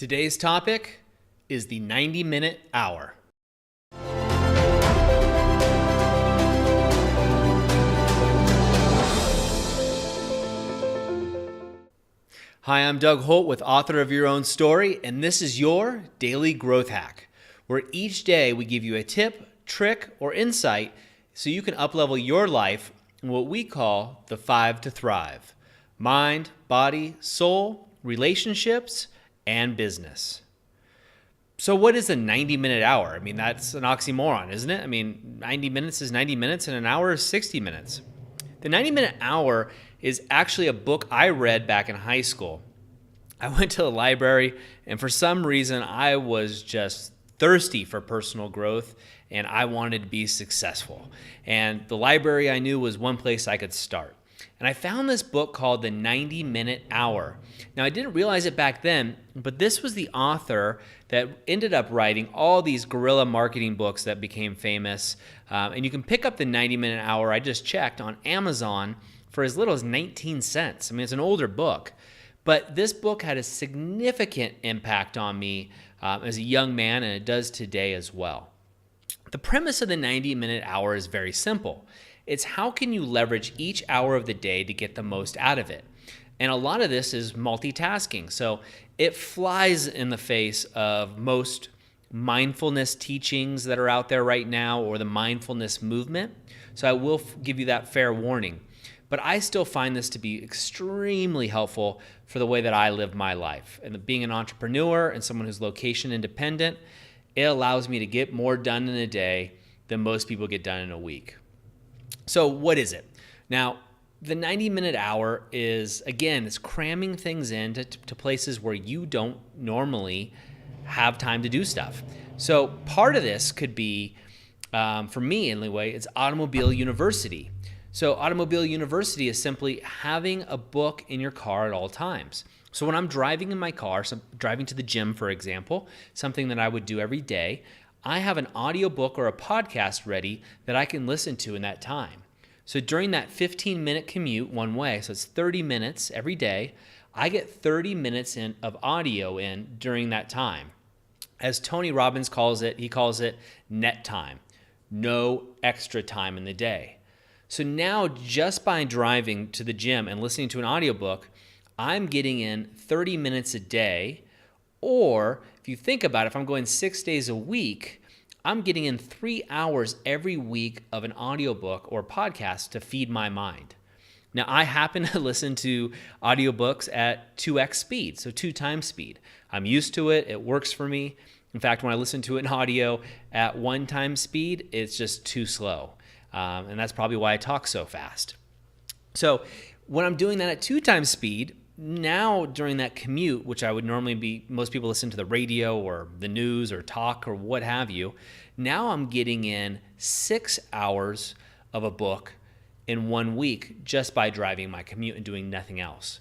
Today's topic is the 90-minute hour. Hi, I'm Doug Holt with Author of Your Own Story, and this is your Daily Growth Hack, where each day we give you a tip, trick, or insight so you can uplevel your life in what we call the 5 to Thrive: mind, body, soul, relationships, and business. So what is a 90-minute hour? I mean, that's an oxymoron, isn't it? I mean, 90 minutes is 90 minutes and an hour is 60 minutes. The 90-minute hour is actually a book I read back in high school. I went to the library, and for some reason, I was just thirsty for personal growth, and I wanted to be successful. And the library I knew was one place I could start. And I found this book called The 90-Minute Hour. Now, I didn't realize it back then, but this was the author that ended up writing all these guerrilla marketing books that became famous. And you can pick up The 90-Minute Hour, I just checked, on Amazon for as little as 19 cents. I mean, it's an older book. But this book had a significant impact on me as a young man, and it does today as well. The premise of The 90-Minute Hour is very simple. It's how can you leverage each hour of the day to get the most out of it? And a lot of this is multitasking. So it flies in the face of most mindfulness teachings that are out there right now, or the mindfulness movement. So I will give you that fair warning. But I still find this to be extremely helpful for the way that I live my life. And being an entrepreneur and someone who's location independent, it allows me to get more done in a day than most people get done in a week. So what is it? Now, the 90-minute hour is, again, it's cramming things into places where you don't normally have time to do stuff. So part of this could be, for me anyway, it's Automobile University. So Automobile University is simply having a book in your car at all times. So when I'm driving in my car, so driving to the gym, for example, something that I would do every day, I have an audiobook or a podcast ready that I can listen to in that time. So during that 15-minute commute one way, so it's 30 minutes every day, I get 30 minutes of audio in during that time. As Tony Robbins calls it, he calls it net time, no extra time in the day. So now just by driving to the gym and listening to an audiobook, I'm getting in 30 minutes a day. Or if you think about it, if I'm going 6 days a week, I'm getting in 3 hours every week of an audiobook or podcast to feed my mind. Now, I happen to listen to audiobooks at 2x speed, so 2 times speed. I'm used to it. It works for me. In fact, when I listen to an audio at 1 time speed, it's just too slow. And that's probably why I talk so fast. So when I'm doing that at 2 times speed, now during that commute, which I would normally be, most people listen to the radio or the news or talk or what have you, now I'm getting in 6 hours of a book in 1 week just by driving my commute and doing nothing else.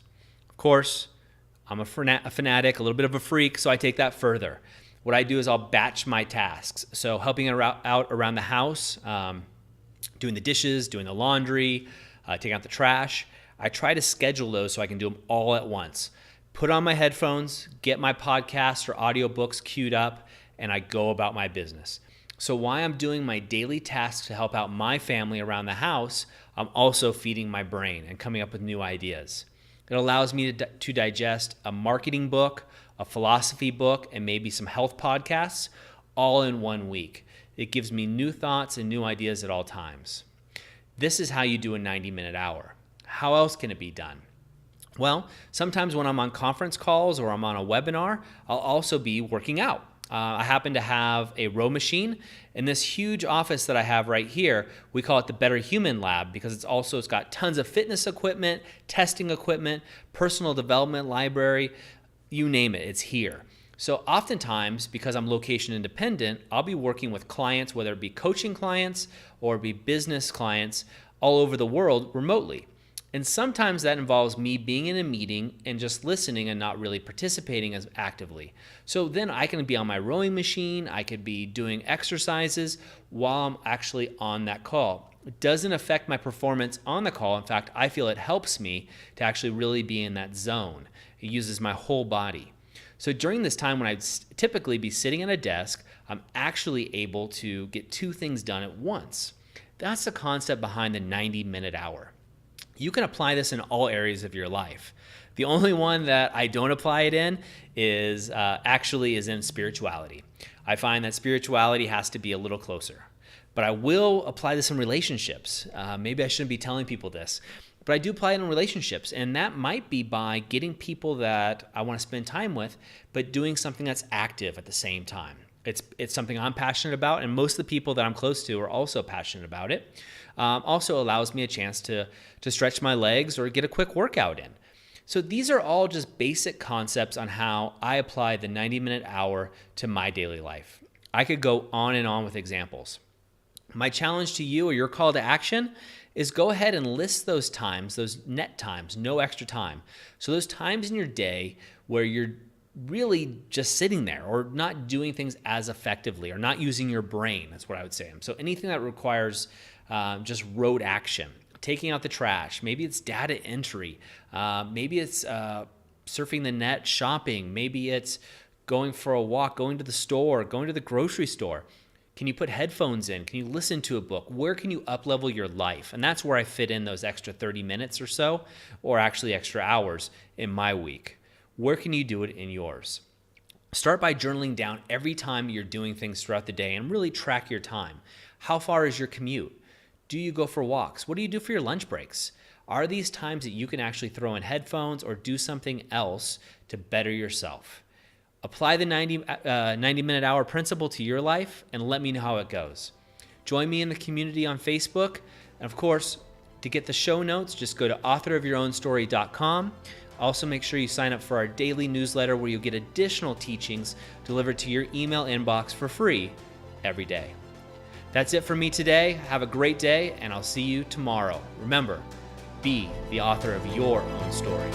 Of course, I'm a fanatic, a little bit of a freak, so I take that further. What I do is I'll batch my tasks. So helping out around the house, doing the dishes, doing the laundry, taking out the trash. I try to schedule those so I can do them all at once. Put on my headphones, get my podcasts or audiobooks queued up, and I go about my business. So while I'm doing my daily tasks to help out my family around the house, I'm also feeding my brain and coming up with new ideas. It allows me to digest a marketing book, a philosophy book, and maybe some health podcasts all in 1 week. It gives me new thoughts and new ideas at all times. This is how you do a 90-minute hour. How else can it be done? Well, sometimes when I'm on conference calls or I'm on a webinar, I'll also be working out. I happen to have a row machine in this huge office that I have right here. We call it the Better Human Lab because it's got tons of fitness equipment, testing equipment, personal development library, you name it, it's here. So oftentimes, because I'm location independent, I'll be working with clients, whether it be coaching clients or be business clients all over the world remotely. And sometimes that involves me being in a meeting and just listening and not really participating as actively. So then I can be on my rowing machine, I could be doing exercises while I'm actually on that call. It doesn't affect my performance on the call. In fact, I feel it helps me to actually really be in that zone. It uses my whole body. So during this time when I'd typically be sitting at a desk, I'm actually able to get two things done at once. That's the concept behind the 90-minute hour. You can apply this in all areas of your life. The only one that I don't apply it in is in spirituality. I find that spirituality has to be a little closer. But I will apply this in relationships. Maybe I shouldn't be telling people this, but I do apply it in relationships. And that might be by getting people that I want to spend time with, but doing something that's active at the same time. It's something I'm passionate about, and most of the people that I'm close to are also passionate about it. Also allows me a chance to stretch my legs or get a quick workout in. So these are all just basic concepts on how I apply the 90-minute hour to my daily life. I could go on and on with examples. My challenge to you, or your call to action, is go ahead and list those times, those net times, no extra time. So those times in your day where you're really just sitting there or not doing things as effectively or not using your brain, that's what I would say. So anything that requires just rote action, taking out the trash, maybe it's data entry, maybe it's surfing the net, shopping, maybe it's going for a walk, going to the store, going to the grocery store. Can you put headphones in? Can you listen to a book? Where can you up-level your life? And that's where I fit in those extra 30 minutes or so, or actually extra hours in my week. Where can you do it in yours? Start by journaling down every time you're doing things throughout the day and really track your time. How far is your commute? Do you go for walks? What do you do for your lunch breaks? Are these times that you can actually throw in headphones or do something else to better yourself? Apply the 90-minute hour principle to your life and let me know how it goes. Join me in the community on Facebook. And of course, to get the show notes, just go to authorofyourownstory.com. Also, make sure you sign up for our daily newsletter where you'll get additional teachings delivered to your email inbox for free every day. That's it for me today. Have a great day, and I'll see you tomorrow. Remember, be the author of your own story.